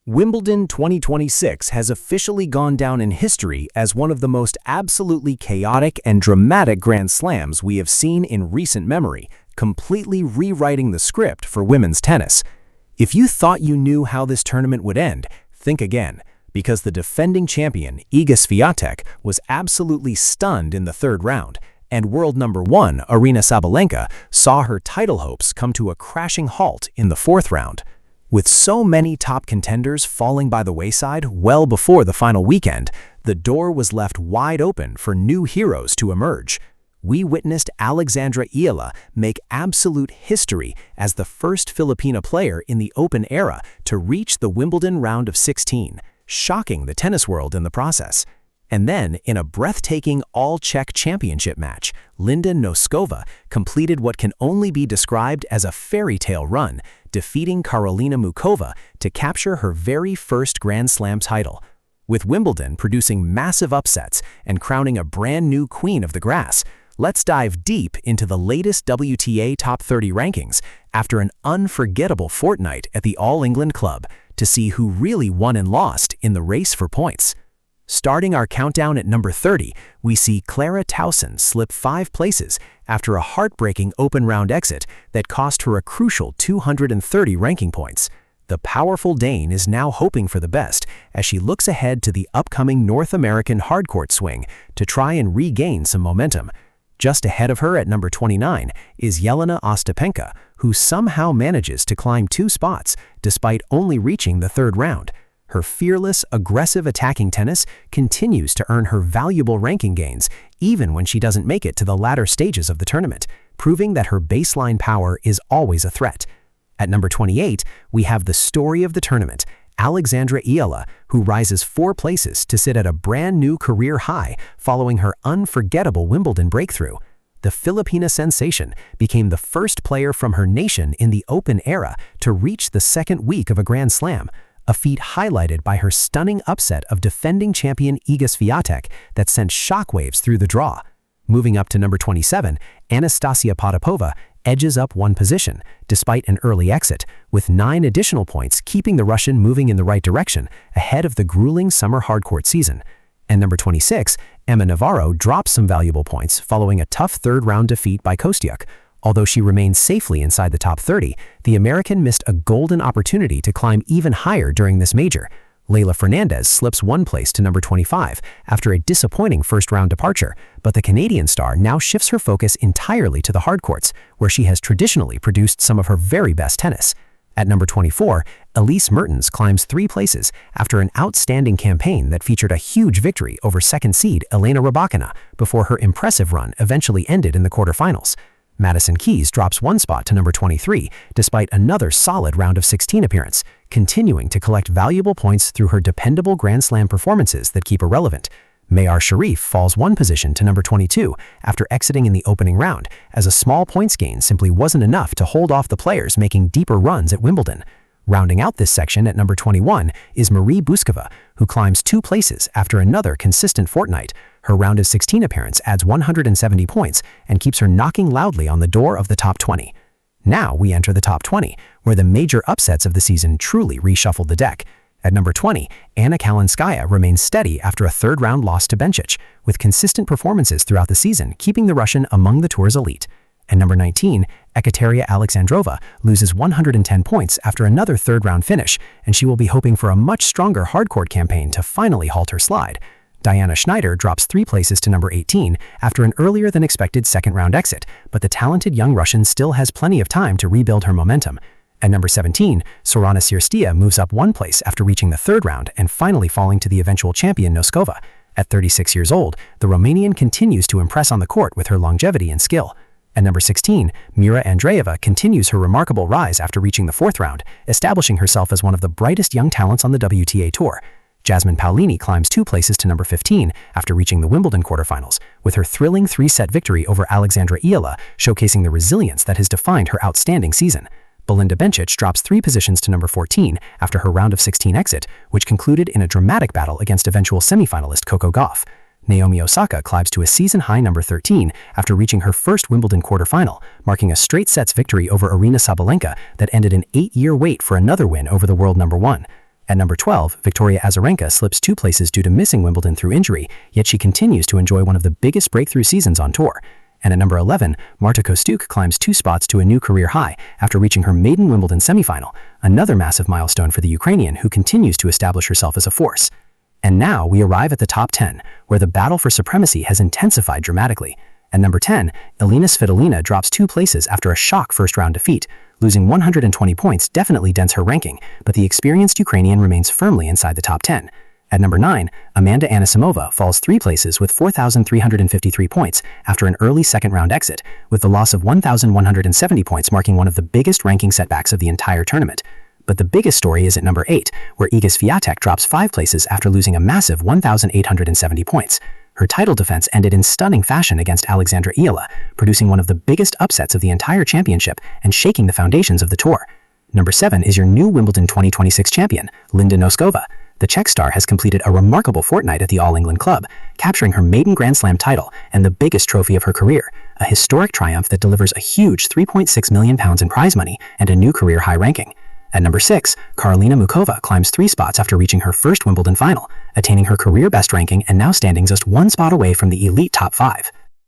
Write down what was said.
Wimbledon 2026 has officially gone down in history as one of the most absolutely chaotic and dramatic Grand Slams we have seen in recent memory, completely rewriting the script for women's tennis. If you thought you knew how this tournament would end, think again, because the defending champion, Iga Swiatek, was absolutely stunned in the third round, and world number one, Aryna Sabalenka, saw her title hopes come to a crashing halt in the fourth round. With so many top contenders falling by the wayside well before the final weekend, the door was left wide open for new heroes to emerge. We witnessed Alexandra Iga make absolute history as the first Filipina player in the Open era to reach the Wimbledon round of 16, shocking the tennis world in the process. And then, in a breathtaking all-Czech championship match, Linda Noskova completed what can only be described as a fairy tale run, defeating Karolina Muchova to capture her very first Grand Slam title. With Wimbledon producing massive upsets and crowning a brand new queen of the grass, let's dive deep into the latest WTA Top 30 rankings after an unforgettable fortnight at the All England Club to see who really won and lost in the race for points. Starting our countdown at number 30, we see Clara Tauson slip 5 places after a heartbreaking open round exit that cost her a crucial 230 ranking points. The powerful Dane is now hoping for the best as she looks ahead to the upcoming North American hardcourt swing to try and regain some momentum. Just ahead of her at number 29 is Jelena Ostapenko, who somehow manages to climb 2 spots despite only reaching the third round. Her fearless, aggressive attacking tennis continues to earn her valuable ranking gains even when she doesn't make it to the latter stages of the tournament, proving that her baseline power is always a threat. At number 28, we have the story of the tournament, Alexandra Iga, who rises 4 places to sit at a brand new career high following her unforgettable Wimbledon breakthrough. The Filipina sensation became the first player from her nation in the Open era to reach the second week of a Grand Slam, a feat highlighted by her stunning upset of defending champion Iga Swiatek that sent shockwaves through the draw. Moving up to number 27, Anastasia Potapova edges up 1 position, despite an early exit, with 9 additional points keeping the Russian moving in the right direction ahead of the grueling summer hardcourt season. And number 26, Emma Navarro drops some valuable points following a tough third-round defeat by Kostyuk. Although she remained safely inside the top 30, the American missed a golden opportunity to climb even higher during this major. Leylah Fernandez slips 1 place to number 25 after a disappointing first-round departure, but the Canadian star now shifts her focus entirely to the hardcourts, where she has traditionally produced some of her very best tennis. At number 24, Elise Mertens climbs 3 places after an outstanding campaign that featured a huge victory over second seed Elena Rybakina before her impressive run eventually ended in the quarterfinals. Madison Keys drops 1 spot to number 23 despite another solid round of 16 appearance, continuing to collect valuable points through her dependable Grand Slam performances that keep her relevant. Mayar Sharif falls 1 position to number 22 after exiting in the opening round, as a small points gain simply wasn't enough to hold off the players making deeper runs at Wimbledon. Rounding out this section at number 21 is Marie Buskova, who climbs 2 places after another consistent fortnight. Her round of 16 appearance adds 170 points and keeps her knocking loudly on the door of the top 20. Now we enter the top 20, where the major upsets of the season truly reshuffled the deck. At number 20, Anna Kalinskaya remains steady after a third-round loss to Bencic, with consistent performances throughout the season keeping the Russian among the tour's elite. At number 19, Ekaterina Alexandrova loses 110 points after another third-round finish, and she will be hoping for a much stronger hardcourt campaign to finally halt her slide. Diana Schneider drops 3 places to number 18 after an earlier-than-expected second-round exit, but the talented young Russian still has plenty of time to rebuild her momentum. At number 17, Sorana Cirstea moves up 1 place after reaching the third round and finally falling to the eventual champion Noskova. At 36 years old, the Romanian continues to impress on the court with her longevity and skill. At number 16, Mira Andreeva continues her remarkable rise after reaching the fourth round, establishing herself as one of the brightest young talents on the WTA Tour. Jasmine Paolini climbs 2 places to number 15 after reaching the Wimbledon quarterfinals, with her thrilling 3-set victory over Alexandra Iga showcasing the resilience that has defined her outstanding season. Belinda Bencic drops 3 positions to number 14 after her round of 16 exit, which concluded in a dramatic battle against eventual semifinalist Coco Gauff. Naomi Osaka climbs to a season-high number 13 after reaching her first Wimbledon quarterfinal, marking a straight-sets victory over Aryna Sabalenka that ended an 8-year wait for another win over the world number 1. At number 12, Victoria Azarenka slips 2 places due to missing Wimbledon through injury, yet she continues to enjoy one of the biggest breakthrough seasons on tour. And at number 11, Marta Kostyuk climbs 2 spots to a new career high after reaching her maiden Wimbledon semifinal, another massive milestone for the Ukrainian who continues to establish herself as a force. And now we arrive at the top 10, where the battle for supremacy has intensified dramatically. At number 10, Elina Svitolina drops 2 places after a shock first-round defeat. Losing 120 points definitely dents her ranking, but the experienced Ukrainian remains firmly inside the top 10. At number 9, Amanda Anisimova falls 3 places with 4,353 points after an early second-round exit, with the loss of 1,170 points marking one of the biggest ranking setbacks of the entire tournament. But the biggest story is at number 8, where Iga Swiatek drops 5 places after losing a massive 1,870 points. Her title defense ended in stunning fashion against Alexandra Iala, producing one of the biggest upsets of the entire championship and shaking the foundations of the tour. Number 7 is your new Wimbledon 2026 champion, Linda Noskova. The Czech star has completed a remarkable fortnight at the All England club, capturing her maiden Grand Slam title and the biggest trophy of her career, a historic triumph that delivers a huge £3.6 million in prize money and a new career high ranking. At number 6, Karolina Muchova climbs 3 spots after reaching her first Wimbledon final, attaining her career best ranking and now standing just 1 spot away from the elite top 5.